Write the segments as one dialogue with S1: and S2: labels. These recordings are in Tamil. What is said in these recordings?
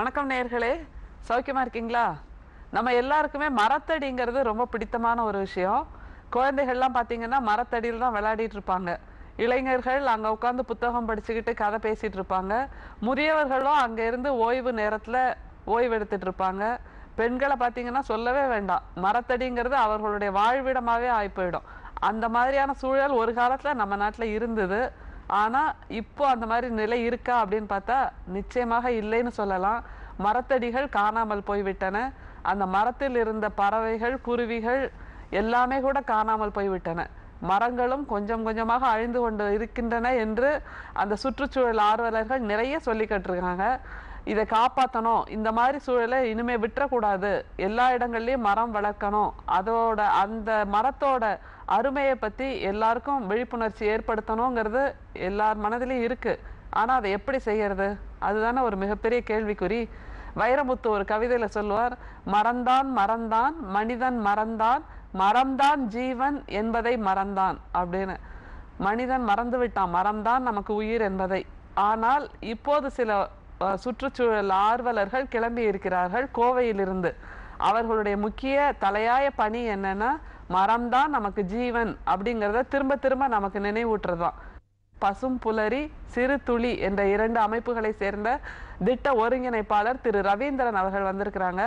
S1: வணக்கம் நேயர்களே, சௌக்கியமா இருக்கீங்களா? நம்ம எல்லாருக்குமே மரத்தடிங்கிறது ரொம்ப பிடித்தமான ஒரு விஷயம். குழந்தைகள்லாம் பார்த்தீங்கன்னா மரத்தடியில் தான் விளையாடிட்டு இருப்பாங்க. இளைஞர்கள் அங்கே உட்காந்து புத்தகம் படிச்சுக்கிட்டு கதை பேசிட்டு இருப்பாங்க. முதியவர்களும் அங்கே இருந்து ஓய்வு நேரத்தில் ஓய்வு எடுத்துட்டு இருப்பாங்க. பெண்களை பார்த்தீங்கன்னா சொல்லவே வேண்டாம், மரத்தடிங்கிறது அவர்களுடைய வாழ்விடமாகவே ஆகி போயிடும். அந்த மாதிரியான சூழல் ஒரு காலத்தில் நம்ம நாட்டில் இருந்தது. ஆனால் இப்போ அந்த மாதிரி நிலை இருக்கா அப்படின்னு பார்த்தா நிச்சயமாக இல்லைன்னு சொல்லலாம். மரத்தடிகள் காணாமல் போய்விட்டன. அந்த மரத்தில் இருந்த பறவைகள், குருவிகள் எல்லாமே கூட காணாமல் போய்விட்டன. மரங்களும் கொஞ்சம் கொஞ்சமாக அழிந்து கொண்டு இருக்கின்றன என்று அந்த சுற்றுச்சூழல் ஆர்வலர்கள் நிறைய சொல்லிக்கிட்டு இருக்காங்க. இதை காப்பாற்றணும், இந்த மாதிரி சூழலை இனிமே விட்டுறக்கூடாது, எல்லா இடங்கள்லையும் மரம் வளர்க்கணும், அதோட அந்த மரத்தோட அருமையை பற்றி எல்லாருக்கும் விழிப்புணர்ச்சி ஏற்படுத்தணுங்கிறது எல்லார் மனதிலையும் இருக்கு. ஆனால் அதை எப்படி செய்யறது, அதுதானே ஒரு மிகப்பெரிய கேள்விக்குறி. வைரமுத்து ஒரு கவிதையில சொல்லுவார், மறந்தான் மறந்தான் மனிதன் மறந்தான், மரம்தான் ஜீவன் என்பதை மறந்தான் அப்படின்னு. மனிதன் மறந்து விட்டான் மரம்தான் நமக்கு உயிர் என்பதை. ஆனால் இப்போது சில சுற்றுச்சூழல் ஆர்வலர்கள் கிளம்பி இருக்கிறார்கள் கோவையிலிருந்து. அவர்களுடைய முக்கிய தலையாய பணி என்னன்னா, மரம்தான் நமக்கு ஜீவன் அப்படிங்கிறத திரும்ப திரும்ப நமக்கு நினைவூட்டுறதுதான். பசும் புலரி, சிறு துளி என்ற 2 அமைப்புகளை சேர்ந்த திட்ட ஒருங்கிணைப்பாளர் திரு ரவீந்திரன் அவர்கள் வந்திருக்கிறாங்க.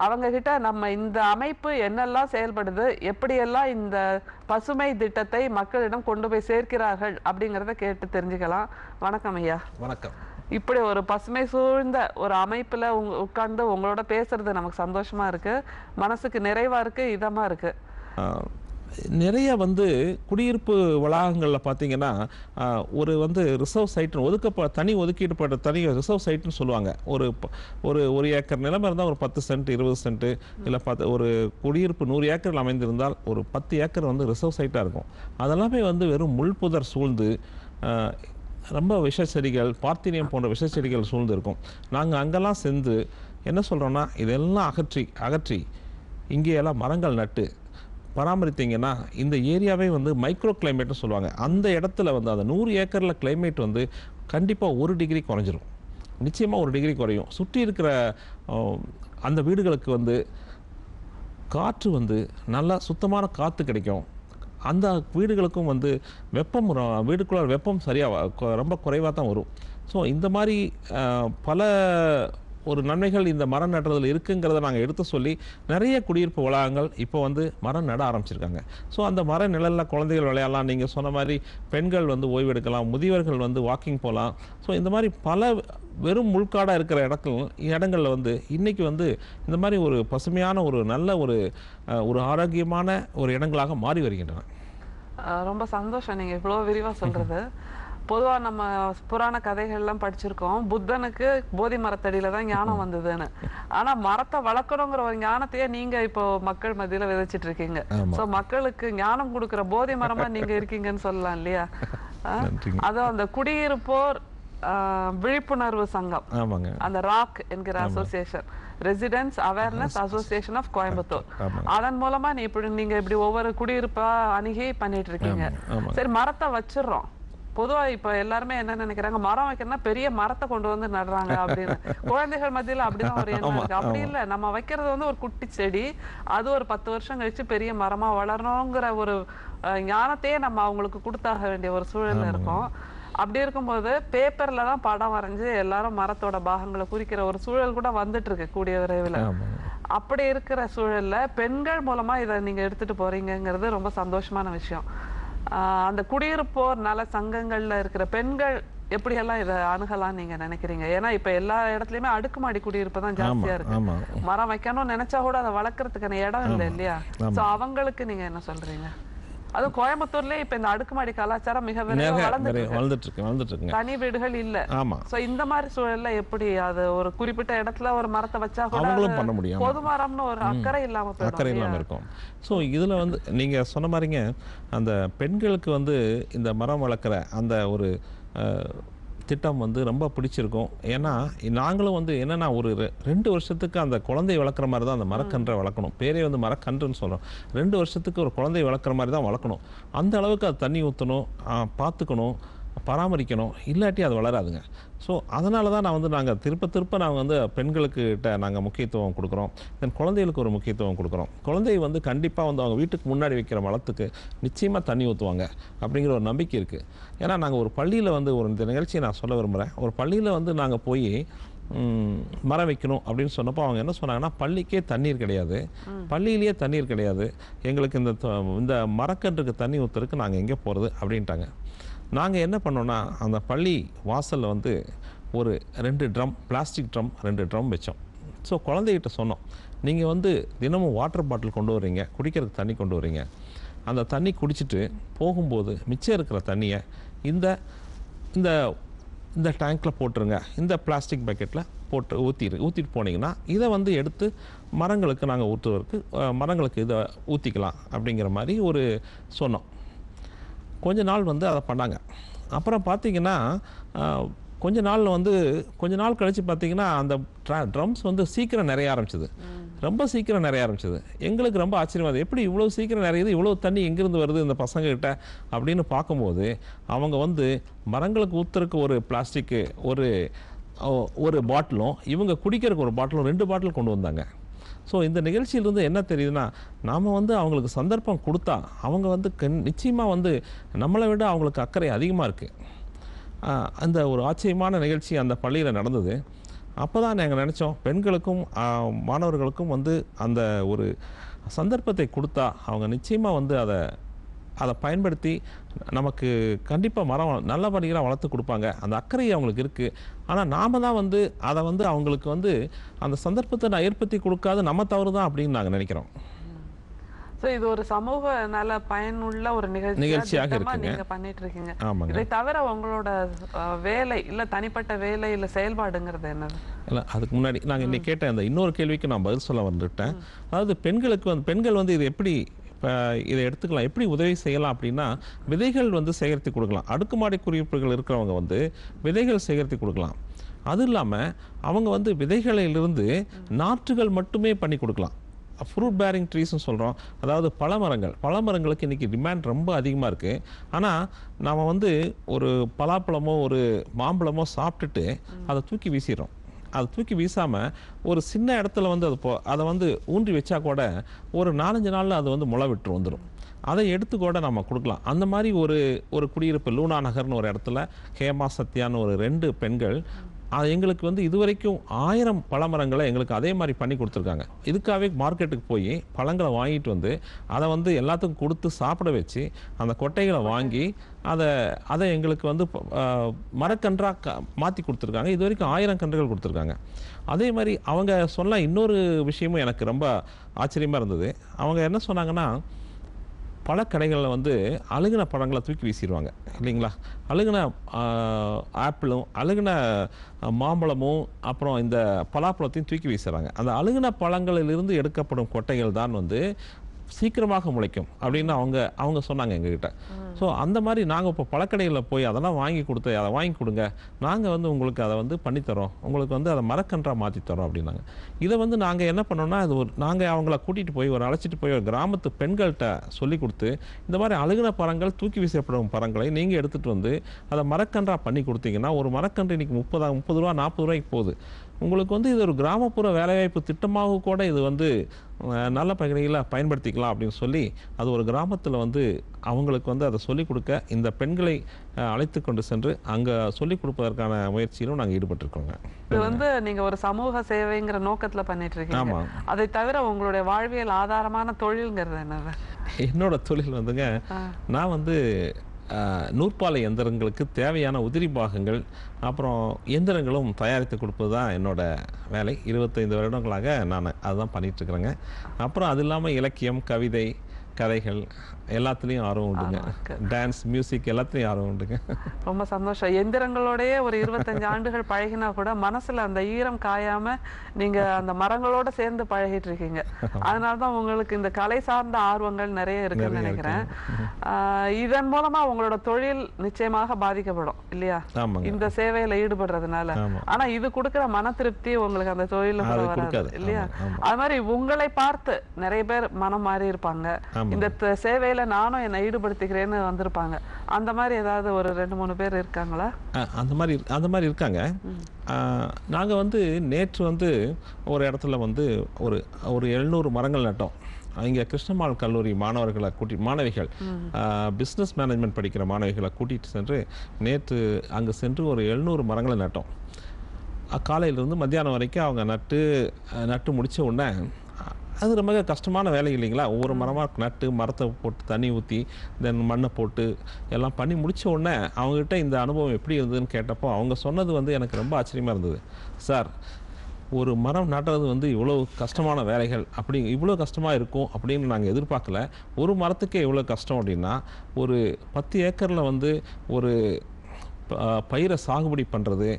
S1: அவங்க கிட்ட நம்ம இந்த அமைப்பு என்னெல்லாம் செயல்படுது, எப்படியெல்லாம் இந்த பசுமை திட்டத்தை மக்களிடம் கொண்டு போய் சேர்க்கிறார்கள் அப்படிங்கிறத கேட்டு தெரிஞ்சுக்கலாம். வணக்கம் ஐயா.
S2: வணக்கம்.
S1: இப்படி ஒரு பசுமை சூழ்ந்த ஒரு அமைப்புல உட்கார்ந்து உங்களோட பேசுறது நமக்கு சந்தோஷமா இருக்கு, மனசுக்கு நிறைவா இருக்கு, இதமா இருக்கு.
S2: நிறைய குடியிருப்பு வளாகங்களில் பார்த்தீங்கன்னா ஒரு ரிசர்வ் சைட்னு தனி ஒதுக்கீடுப்பட்ட தனி ரிசர்வ் சைட்னு சொல்லுவாங்க. ஒரு ஏக்கர் நிலம் இருந்தால் ஒரு 10 சென்ட் 20 சென்ட் இல்லை ஒரு குடியிருப்பு 100 ஏக்கரில் அமைந்திருந்தால் ஒரு 10 ஏக்கர் ரிசர்வ் சைட்டாக இருக்கும். அதெல்லாமே வெறும் முள் புதர் சூழ்ந்து ரொம்ப விஷ செடிகள், பார்த்தீனியம் போன்ற விஷ செடிகள் சூழ்ந்து இருக்கும். நாங்கள் அங்கெல்லாம் சென்று என்ன சொல்கிறோன்னா, இதெல்லாம் அகற்றி இங்கேயெல்லாம் மரங்கள் நட்டு பராமரித்தீங்கன்னா இந்த ஏரியாவே மைக்ரோ கிளைமேட்னு சொல்லுவாங்க. அந்த இடத்துல அந்த 100 ஏக்கரில் கிளைமேட் கண்டிப்பாக 1 டிகிரி குறைஞ்சிரும். நிச்சயமாக 1 டிகிரி குறையும். சுற்றி இருக்கிற அந்த வீடுகளுக்கு காற்று நல்லா சுத்தமான காற்று கிடைக்கும். அந்த வீடுகளுக்கும் வெப்பம், வீடுக்குள்ள வெப்பம் சரியாக ரொம்ப குறைவாக தான் வரும். ஸோ இந்த மாதிரி பல ஒரு நன்மைகள் இந்த மரம் நடுறதுல இருக்குங்கிறத நாங்கள் எடுத்து சொல்லி நிறைய குடியிருப்பு வளாகங்கள் இப்போ மரம் நட ஆரம்பிச்சிருக்காங்க. ஸோ அந்த மர நிழலில் குழந்தைகள் விளையாடலாம், நீங்கள் சொன்ன மாதிரி பெண்கள் ஓய்வெடுக்கலாம், முதியவர்கள் வாக்கிங் போகலாம். ஸோ இந்த மாதிரி பல வெறும் முள்காடாக இருக்கிற இடங்களில் இன்றைக்கி இந்த மாதிரி ஒரு பசுமையான ஒரு நல்ல ஒரு ஆரோக்கியமான ஒரு இடங்களாக மாறி வருகின்றன.
S1: ரொம்ப சந்தோஷம் நீங்கள் இவ்வளோ விரிவாக சொல்கிறது. பொதுவாக நம்ம புராண கதைகள்லாம் படிச்சிருக்கோம், புத்தனுக்கு போதி மரத்தடியில தான் ஞானம் வந்ததுன்னு. ஆனால் மரத்தை வளர்க்கணுங்கிற ஒரு ஞானத்தையே நீங்கள் இப்போ மக்கள் மத்தியில் விதைச்சிட்டு இருக்கீங்க. ஸோ மக்களுக்கு ஞானம் கொடுக்குற போதி மரமாக நீங்கள் இருக்கீங்கன்னு சொல்லலாம் இல்லையா? அதுவும் அந்த குடியிருப்போர் விழிப்புணர்வு சங்கம், அந்த ராக் என்கிற association, residents awareness association of Coimbatore, அதன் மூலமா நீங்க இப்படி ஒவ்வொரு குடியிருப்பா அணுகி பண்ணிட்டு இருக்கீங்க. சரி, மரத்தை வச்சிடறோம். பொதுவா இப்ப எல்லாருமே என்ன நினைக்கிறாங்க, மரம் வைக்கணும்னா பெரிய மரத்தை கொண்டு நடுறாங்க அப்படின்னு. குழந்தைகள் மத்தியில அப்படிதான் ஒரு எண்ணம் இருக்கு. அப்படி இல்லை, நம்ம வைக்கிறது ஒரு குட்டி செடி, அது ஒரு 10 வருஷம் கழிச்சு பெரிய மரமா வளரணுங்கிற ஒரு ஞானத்தையே நம்ம அவங்களுக்கு கொடுத்தாக வேண்டிய ஒரு சூழல்ல இருக்கும். அப்படி இருக்கும்போது பேப்பர்ல தான் படம் வரைஞ்சு எல்லாரும் மரத்தோட பாகங்களை குறிக்கிற ஒரு சூழல் கூட வந்துட்டு இருக்கு கூடிய விரைவில். அப்படி இருக்கிற சூழல்ல பெண்கள் மூலமா இதை நீங்க எடுத்துட்டு போறீங்கிறது ரொம்ப சந்தோஷமான விஷயம். அந்த குடியிருப்போர் நல சங்கங்கள்ல இருக்கிற பெண்கள் எப்படியெல்லாம் இதை அணுகலாம் நீங்க நினைக்கிறீங்க? ஏன்னா இப்ப எல்லா இடத்துலயுமே அடுக்குமாடி குடியிருப்பு தான் ஜாஸ்தியா இருக்கு. மரம் வைக்கணும்னு நினைச்சா கூட அதை வளர்க்கறதுக்கான இடம் இல்லை இல்லையா? சோ அவங்களுக்கு நீங்க என்ன சொல்றீங்க? அதுவும் கோயம்புத்தூர்ல இப்ப இந்த அடுக்குமாடி கலாச்சாரம் மிக வளர்ந்துட்டு இருக்கு. தனி வீடுகள் இல்ல. சோ இந்த மாதிரி சூழல்ல எப்படி அது ஒரு குறிப்பிட்ட இடத்துல ஒரு மரத்தை வச்சா கூட
S2: பண்ண முடியும்,
S1: பொது மரம்னு ஒரு அக்கறை இல்லாம
S2: இருக்கும். ஸோ இதுல நீங்க சொன்ன மாதிரிங்க, அந்த பெண்களுக்கு இந்த மரம் வளர்க்குற அந்த ஒரு திட்டம் ரொம்ப பிடிச்சிருக்கும். ஏன்னா நாங்களும் என்னென்னா ஒரு 2 வருஷத்துக்கு அந்த குழந்தை வளர்க்குற மாதிரி தான் அந்த மரக்கன்றை வளர்க்கணும். பேரே மரக்கன்றுன்னு சொல்கிறோம். 2 வருஷத்துக்கு ஒரு குழந்தை வளர்க்குற மாதிரி தான் வளர்க்கணும். அந்த அளவுக்கு அது தண்ணி ஊற்றணும், பார்த்துக்கணும். பராமரிக்கணும், இல்லாட்டி அது வளராதுங்க. ஸோ அதனால தான் நான் வந்து நாங்கள் திருப்ப நாங்கள் வந்து பெண்களுக்கிட்ட நாங்கள் முக்கியத்துவம் கொடுக்குறோம். தென் குழந்தைகளுக்கு ஒரு முக்கியத்துவம் கொடுக்குறோம். குழந்தை வந்து கண்டிப்பாக வந்து அவங்க வீட்டுக்கு முன்னாடி வைக்கிற மலத்துக்கு நிச்சயமாக தண்ணி ஊற்றுவாங்க அப்படிங்கிற ஒரு நம்பிக்கை இருக்குது. ஏன்னா நாங்கள் ஒரு பள்ளியில் வந்து இந்த நிகழ்ச்சியை நான் சொல்ல விரும்புகிறேன். ஒரு பள்ளியில் வந்து நாங்கள் போய் மரம் வைக்கணும் அப்படின்னு சொன்னப்போ அவங்க என்ன சொன்னாங்கன்னா, பள்ளிக்கே தண்ணீர் கிடையாது, பள்ளியிலேயே தண்ணீர் கிடையாது, எங்களுக்கு இந்த மரக்கன்றுக்கு தண்ணி ஊற்றுறதுக்கு நாங்கள் எங்கே போகிறது அப்படின்ட்டாங்க. நாங்கள் என்ன பண்ணோன்னா, அந்த பள்ளி வாசலில் வந்து ஒரு 2 ட்ரம், பிளாஸ்டிக் ட்ரம் 2 ட்ரம் வச்சோம். ஸோ குழந்தைகிட்ட சொன்னோம், நீங்கள் வந்து தினமும் வாட்டர் பாட்டில் கொண்டு வரீங்க, குடிக்கிறதுக்கு தண்ணி கொண்டு வரீங்க, அந்த தண்ணி குடிச்சிட்டு போகும்போது மிச்சம் இருக்கிற தண்ணியை இந்த இந்த இந்த டேங்க்கில் போட்டுருங்க, இந்த பிளாஸ்டிக் பக்கெட்டில் போட்டு ஊற்றிட்டு போனீங்கன்னா இதை வந்து எடுத்து மரங்களுக்கு நாங்கள் ஊற்றுவதற்கு மரங்களுக்கு இதை ஊற்றிக்கலாம் அப்படிங்கிற மாதிரி ஒரு சொன்னோம். கொஞ்ச நாள் வந்து அதை பண்ணாங்க. அப்புறம் பார்த்திங்கன்னா கொஞ்ச நாள் கழித்து பார்த்திங்கன்னா அந்த ட்ரம்ஸ் வந்து சீக்கிரம் நிறைய ஆரம்பிச்சிது, ரொம்ப சீக்கிரம் நிறைய ஆரம்பிச்சிது. எங்களுக்கு ரொம்ப ஆச்சரியமாக எப்படி இவ்வளோ சீக்கிரம் நிறையுது, இவ்வளோ தண்ணி எங்கேருந்து வருது இந்த பசங்கக்கிட்ட அப்படின்னு பார்க்கும்போது, அவங்க வந்து மரங்களுக்கு ஊற்றுறதுக்கு ஒரு பிளாஸ்டிக்கு ஒரு பாட்டிலும், இவங்க குடிக்கிறதுக்கு ஒரு பாட்டிலும் 2 பாட்டில் கொண்டு வந்தாங்க. ஸோ இந்த நிகழ்ச்சியிலிருந்து என்ன தெரியுதுன்னா, நாம் வந்து அவங்களுக்கு சந்தர்ப்பம் கொடுத்தா அவங்க வந்து நிச்சயமாக வந்து நம்மளை விட அவங்களுக்கு அக்கறை அதிகமாக இருக்குது. அந்த ஒரு ஆச்சரியமான நிகழ்ச்சி அந்த பள்ளியில் நடந்தது. அப்போ தான் நாங்கள் நினச்சோம், பெண்களுக்கும் மாணவர்களுக்கும் வந்து அந்த ஒரு சந்தர்ப்பத்தை கொடுத்தா அவங்க நிச்சயமாக வந்து அதை பயன்படுத்தி நமக்கு கண்டிப்பாக மரம் நல்ல படிகளாக வளர்த்து கொடுப்பாங்க. அந்த அக்கறை அவங்களுக்கு இருக்குது. ஆனால் நாம் தான் வந்து அதை வந்து அவங்களுக்கு வந்து அந்த சந்தர்ப்பத்தை நான் ஏற்படுத்தி கொடுக்காது நம்ம தவறு தான் அப்படின்னு நாங்கள் நினைக்கிறோம்.
S1: ஸோ இது ஒரு சமூக நல பயனுள்ள ஒரு நிகழ்ச்சியாக நீங்க பண்ணிட்டு இருக்கீங்க. இதை தவிர உங்களோட வேலை இல்லை தனிப்பட்ட வேலை இல்லை செயல்பாடுங்கிறது என்னது?
S2: இல்லை, அதுக்கு முன்னாடி நாங்கள் இன்னைக்கு கேட்ட அந்த இன்னொரு கேள்விக்கு நான் பதில் சொல்ல வந்துட்டேன். அதாவது பெண்கள் வந்து இது எப்படி இதை எடுத்துக்கலாம், எப்படி உதவி செய்யலாம் அப்படின்னா, விதைகள் வந்து சேகரித்து கொடுக்கலாம். அடுக்குமாடி குடியிருப்புகள் இருக்கிறவங்க வந்து விதைகள் சேகரித்து கொடுக்கலாம். அது இல்லாமல் அவங்க வந்து விதைகளிலிருந்து நாற்றுகள் மட்டுமே பண்ணி கொடுக்கலாம். ஃப்ரூட் பேரிங் ட்ரீஸ்ன்னு சொல்கிறோம். அதாவது பழமரங்களுக்கு இன்றைக்கி டிமாண்ட் ரொம்ப அதிகமாக இருக்குது. ஆனால் நாம் வந்து ஒரு பலாப்பழமோ ஒரு மாம்பழமோ சாப்பிட்டுட்டு அதை தூக்கி வீசிடுறோம். அதை தூக்கி வீசாமல் ஒரு சின்ன இடத்துல வந்து அதை வந்து ஊன்றி வச்சா கூட ஒரு 4-5 நாளில் அது வந்து முளை விட்டு வந்துடும். அதை எடுத்து கூட நம்ம கொடுக்கலாம். அந்த மாதிரி ஒரு குடியிருப்பு லூனா நகர்னு ஒரு இடத்துல ஹேமா சத்யான்னு ஒரு 2 பெண்கள் அது எங்களுக்கு வந்து இதுவரைக்கும் 1000 பழமரங்களை எங்களுக்கு அதே மாதிரி பண்ணி கொடுத்துருக்காங்க. இதுக்காகவே மார்க்கெட்டுக்கு போய் பழங்களை வாங்கிட்டு வந்து அதை வந்து எல்லாத்துக்கும் கொடுத்து சாப்பிட வச்சு அந்த கொட்டைகளை வாங்கி அதை எங்களுக்கு வந்து மரக்கன்றாக மாற்றி கொடுத்துருக்காங்க. இது வரைக்கும் 1000 கன்றுகள் கொடுத்துருக்காங்க. அதே மாதிரி அவங்க சொன்ன இன்னொரு விஷயமும் எனக்கு ரொம்ப ஆச்சரியமாக இருந்தது. அவங்க என்ன சொன்னாங்கன்னா, பழக்கடைகளில் வந்து அழுகின பழங்களை தூக்கி வீசிடுவாங்க இல்லைங்களா. அழுகின ஆப்பிளும் அழுகின மாம்பழமும் அப்புறம் இந்த பலாப்பழத்தையும் தூக்கி வீசுகிறாங்க. அந்த அழுகின பழங்களிலிருந்து எடுக்கப்படும் கொட்டைகள் தான் வந்து சீக்கிரமாக முளைக்கும் அப்படின்னு அவங்க சொன்னாங்க எங்ககிட்ட. ஸோ அந்த மாதிரி நாங்கள் இப்போ பழக்கடைகளில் போய் அதெல்லாம் அதை வாங்கி கொடுங்க, நாங்கள் வந்து உங்களுக்கு அதை வந்து பண்ணித்தரோம், உங்களுக்கு வந்து அதை மரக்கன்றாக மாற்றித்தரோம் அப்படின்னாங்க. இதை வந்து நாங்கள் என்ன பண்ணோம்னா, நாங்கள் அவங்கள கூட்டிகிட்டு போய் அழைச்சிட்டு போய் ஒரு கிராமத்து பெண்கள்கிட்ட சொல்லி கொடுத்து, இந்த மாதிரி அழுகின பழங்கள் தூக்கி வீசப்படும் பழங்களை நீங்கள் எடுத்துகிட்டு வந்து அதை மரக்கன்றாக பண்ணி கொடுத்தீங்கன்னா ஒரு மரக்கன்று இன்றைக்கி 30 ரூபா 40 ரூபாய்க்கு போகுது. உங்களுக்கு வந்து இது ஒரு கிராமப்புற வேலைவாய்ப்பு திட்டமாக கூட இது வந்து நல்ல பகுதியில் பயன்படுத்திக்கலாம் அப்படின்னு சொல்லி அது ஒரு கிராமத்தில் வந்து அவங்களுக்கு வந்து அதை சொல்லிக் கொடுக்க இந்த பெண்களை அழைத்து கொண்டு சென்று அங்கே சொல்லிக் கொடுப்பதற்கான முயற்சியிலும் நாங்கள் ஈடுபட்டிருக்கோங்க.
S1: இது வந்து நீங்கள் ஒரு சமூக சேவைங்கிற நோக்கத்தில் பண்ணிட்டு இருக்கீங்க. ஆமாம். அதை தவிர உங்களுடைய வாழ்வியல் ஆதாரமான தொழில்ங்கிறது என்னது?
S2: என்னோட தொழில் வந்துங்க, நான் வந்து நூற்பாலை எந்திரங்களுக்கு தேவையான உதிரி பாகங்கள் அப்புறம் எந்திரங்களும் தயாரித்து கொடுப்பது தான் என்னோட வேலை. 25 வருடங்களாக நான் அதுதான் பண்ணிகிட்ருக்குறேங்க. அப்புறம் அது இல்லாமல் இலக்கியம், கவிதை, கதைகள் எல்லாத்துலேயும் ஆர்வம் உண்டுங்க. டான்ஸ், மியூசிக் எல்லாத்துலேயும் ஆர்வம் உண்டுங்க.
S1: ரொம்ப சந்தோஷம். எந்திரங்களோடய ஒரு 25 ஆண்டுகள் பழகினா கூட மனசில் அந்த ஈரம் காயாமல் நீங்கள் அந்த மரங்களோடு சேர்ந்து பழகிட்டு இருக்கீங்க. அதனால தான் உங்களுக்கு இந்த கலை சார்ந்த ஆர்வங்கள் நிறைய இருக்குன்னு நினைக்கிறேன். இதன் மூலமாக உங்களோட தொழில் நிச்சயமாக பாதிக்கப்படும் இல்லையா, இந்த சேவையில் ஈடுபடுறதுனால. ஆனால் இது கொடுக்குற மன திருப்தி உங்களுக்கு அந்த தொழிலில் வராது இல்லையா. அது மாதிரி உங்களை பார்த்து நிறைய பேர் மனம் மாறி இருப்பாங்க. இந்த சேவையில நானும் என்னை ஈடுபடுத்திக்கிறேன்னு வந்திருப்பாங்க. அந்த மாதிரி ஏதாவது ஒரு 2-3 பேர் இருக்காங்களா?
S2: அந்த மாதிரி இருக்காங்க. நாங்கள் வந்து நேற்று வந்து ஒரு இடத்துல வந்து ஒரு ஒரு 700 மரங்கள் நட்டோம். இங்கே கிருஷ்ணம்மாள் கல்லூரி மாணவிகள் பிஸ்னஸ் மேனேஜ்மெண்ட் படிக்கிற மாணவிகளை கூட்டிகிட்டு சென்று நேற்று அங்கே சென்று ஒரு 700 மரங்களை நட்டோம். காலையிலேருந்து மத்தியானம் வரைக்கும் அவங்க நட்டு முடித்த உடனே, அது ரொம்ப கஷ்டமான வேலை இல்லைங்களா? ஒவ்வொரு மரமாக நட்டு மரத்தை போட்டு தண்ணி ஊற்றி தென் மண்ணை போட்டு எல்லாம் பண்ணி முடித்த உடனே அவங்ககிட்ட இந்த அனுபவம் எப்படி இருந்ததுன்னு கேட்டப்போ அவங்க சொன்னது வந்து எனக்கு ரொம்ப ஆச்சரியமாக இருந்தது. சார், ஒரு மரம் நடுறது வந்து இவ்வளோ கஷ்டமான வேலைகள், இவ்வளோ கஷ்டமாக இருக்கும் அப்படின்னு நாங்கள் எதிர்பார்க்கல. ஒரு மரத்துக்கே இவ்வளோ கஷ்டம் அப்படின்னா, ஒரு 10 ஏக்கரில் வந்து ஒரு பயிரை சாகுபடி பண்ணுறது,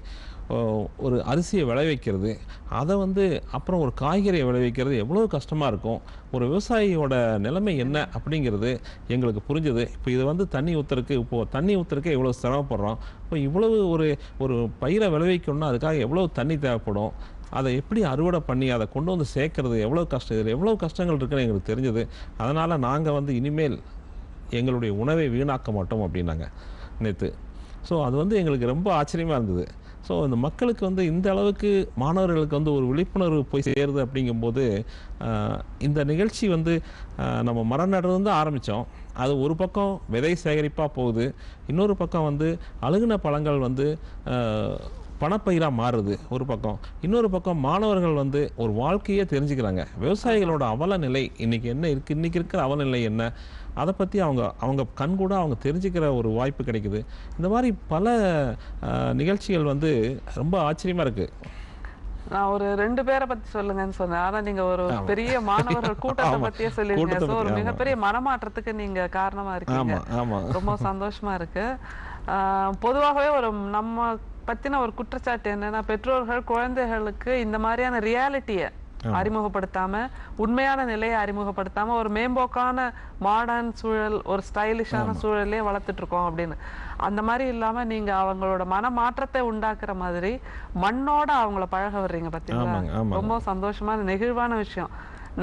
S2: ஒரு அரிசியை விளைவிக்கிறது, அதை வந்து அப்புறம் ஒரு காய்கறியை விளைவிக்கிறது எவ்வளோ கஷ்டமாக இருக்கும். ஒரு விவசாயியோட நிலைமை என்ன அப்படிங்கிறது எங்களுக்கு புரிஞ்சது. இப்போ இதை வந்து தண்ணி ஊற்றுறதுக்கு எவ்வளோ சிரமப்படுறோம். இப்போ இவ்வளவு ஒரு பயிரை விளைவிக்கணும்னா அதுக்காக எவ்வளோ தண்ணி தேவைப்படும், அதை எப்படி அறுவடை பண்ணி அதை கொண்டு வந்து சேர்க்கறது எவ்வளோ கஷ்டம், இதில் எவ்வளோ கஷ்டங்கள் இருக்குன்னு எங்களுக்கு தெரிஞ்சது. அதனால் நாங்கள் வந்து இனிமேல் எங்களுடைய உணவை வீணாக்க மாட்டோம் அப்படின்னாங்க நேற்று. ஸோ அது வந்து எங்களுக்கு ரொம்ப ஆச்சரியமாக இருந்தது. ஸோ இந்த மக்களுக்கு வந்து இந்த அளவுக்கு மாணவர்களுக்கு வந்து ஒரு விழிப்புணர்வு போய் சேருது அப்படிங்கும்போது, இந்த நிகழ்ச்சி வந்து நம்ம மரம் நடுறது தான் ஆரம்பித்தோம். அது ஒரு பக்கம் விதை சேகரிப்பாக போகுது, இன்னொரு பக்கம் வந்து அழுகின பழங்கள் வந்து பணப்பயிராக மாறுது ஒரு பக்கம். இன்னொரு பக்கம் மாணவர்கள் வந்து ஒரு வாழ்க்கையே தெரிஞ்சுக்கிறாங்க. விவசாயிகளோட அவல நிலை இன்றைக்கி என்ன இருக்குது, இன்றைக்கி இருக்கிற அவலநிலை என்ன, அதை பற்றி அவங்க கண்கூட அவங்க தெரிஞ்சுக்கிற ஒரு வாய்ப்பு கிடைக்குது. இந்த மாதிரி பல நிகழ்ச்சிகள் வந்து ரொம்ப ஆச்சரியமாக இருக்குது.
S1: நான் ஒரு 2 பேரை பற்றி சொல்லுங்கன்னு சொன்னேன். ஆனால் நீங்கள் ஒரு பெரிய மாணவர்கள் கூட்டத்தை பற்றியே சொல்லியிருக்கீங்க. ஸோ ஒரு மிகப்பெரிய மனமாற்றத்துக்கு நீங்கள் காரணமாக இருக்கீங்க. ரொம்ப சந்தோஷமாக இருக்குது. பொதுவாகவே நம்ம பற்றின ஒரு குற்றச்சாட்டு என்னன்னா, பெற்றோர்கள் குழந்தைகளுக்கு இந்த மாதிரியான ரியாலிட்டியை அறிமுகப்படுத்தாம, உண்மையான நிலையை அறிமுகப்படுத்தாம, ஒரு மேம்போக்கான மாடர்ன் சூழல், ஒரு ஸ்டைலிஷான சூழலே வளர்த்துட்டு இருக்கோம் அப்படின்னு. அந்த மாதிரி இல்லாம நீங்க அவங்களோட மனமாற்றத்தை உண்டாக்குற மாதிரி மண்ணோட அவங்கள பழக வர்றீங்க பார்த்தீங்களா? ரொம்ப சந்தோஷமான நெகிழ்வான விஷயம்.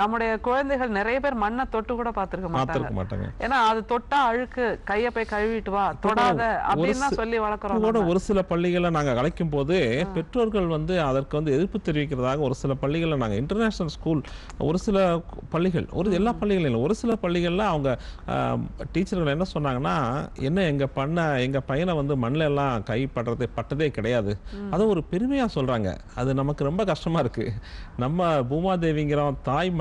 S1: நம்முடைய குழந்தைகள் நிறைய பேர் மண்ணை தொட்டு கூட பார்த்திருக்க மாட்டாங்க. ஏன்னா அது தொட்டா அழுக்கு, கையை போய் கழுவிட்டு வா, தொடாத அப்படின்னு சொல்லி வளர்க்குறோம்.
S2: ஒரு சில பள்ளிகளை நாங்கள் அழைக்கும் போது பெற்றோர்கள் வந்து அதற்கு வந்து எதிர்ப்பு தெரிவிக்கிறதாக ஒரு சில பள்ளிகளை நாங்கள் இன்டர்நேஷனல் ஸ்கூல், ஒரு சில பள்ளிகள், எல்லா பள்ளிகளும் இல்லை, ஒரு சில பள்ளிகளில் அவங்க டீச்சர்கள் என்ன சொன்னாங்கன்னா, என்ன எங்கள் பையனை வந்து மண்ணில் எல்லாம் பட்டதே கிடையாது. அதை ஒரு பெருமையாக சொல்கிறாங்க. அது நமக்கு ரொம்ப கஷ்டமாக இருக்குது. நம்ம பூமாதேவிங்கிறோம், தாய்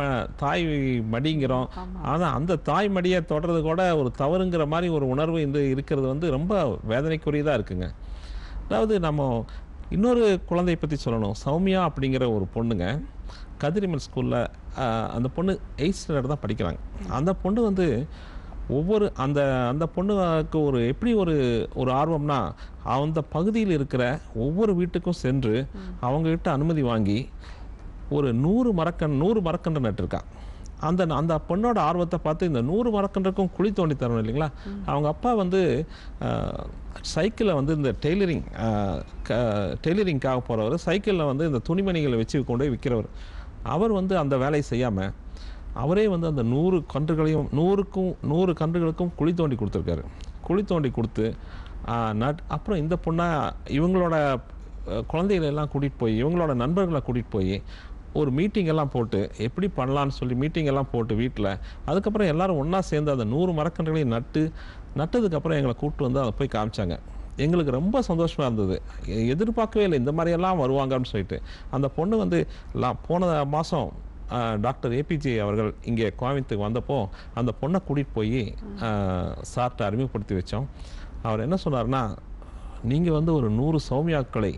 S2: மடிங்கிறோம். ஆனால் அந்த தாய் மடியை தொடர்றது கூட ஒரு தவறுங்கிற மாதிரி ஒரு உணர்வு இருக்கிறது வந்து ரொம்ப வேதனைக்குரியதாக இருக்குங்க. அதாவது நம்ம இன்னொரு குழந்தையை பற்றி சொல்லணும். சௌமியா அப்படிங்கிற ஒரு பொண்ணுங்க, கதிரிமல் ஸ்கூலில் அந்த பொண்ணு 8th ஸ்டாண்டர்ட் தான் படிக்கிறாங்க. அந்த பொண்ணு வந்து அந்த பொண்ணுக்கு எப்படி ஒரு ஆர்வம்னா, அந்த பகுதியில் இருக்கிற ஒவ்வொரு வீட்டுக்கும் சென்று அவங்ககிட்ட அனுமதி வாங்கி ஒரு 100 மரக்கன்று நட்டுருக்கான். அந்த பொண்ணோட ஆர்வத்தை பார்த்து இந்த 100 மரக்கன்றுக்கும் குழி தோண்டி தரணும் இல்லைங்களா? அவங்க அப்பா வந்து சைக்கிளில் வந்து இந்த டெய்லரிங்காக போகிறவர், சைக்கிளில் வந்து இந்த துணிமணிகளை வச்சு கொண்டு போய் விற்கிறவர். அவர் வந்து அந்த வேலையை செய்யாமல் அவரே வந்து அந்த 100 கன்றுகளுக்கும் குழி தோண்டி கொடுத்துருக்காரு. குழி தோண்டி கொடுத்து அப்புறம் இந்த பொண்ணை இவங்களோட குழந்தைகளை எல்லாம் கூட்டிகிட்டு போய், இவங்களோட நண்பர்களை கூட்டிகிட்டு போய் ஒரு மீட்டிங் எல்லாம் போட்டு எப்படி பண்ணலான்னு சொல்லி மீட்டிங் எல்லாம் போட்டு வீட்டில், அதுக்கப்புறம் எல்லாரும் ஒன்றா சேர்ந்து அந்த 100 மரக்கன்றுகளையும் நட்டதுக்கப்புறம் எங்களை கூப்பிட்டு வந்து அதை போய் காமிச்சாங்க. எங்களுக்கு ரொம்ப சந்தோஷமாக இருந்தது. எதிர்பார்க்கவே இல்லை இந்த மாதிரியெல்லாம் வருவாங்கன்னு சொல்லிட்டு. அந்த பொண்ணு வந்து போன மாதம் டாக்டர் ஏபிஜே அவர்கள் இங்கே கோயம்புத்தூருக்கு வந்தப்போ அந்த பொண்ணை கூட்டிகிட்டு போய் சார்ட்ட அறிமுகப்படுத்தி வச்சோம். அவர் என்ன சொன்னார்னா, நீங்கள் வந்து ஒரு 100 சௌமியாக்களை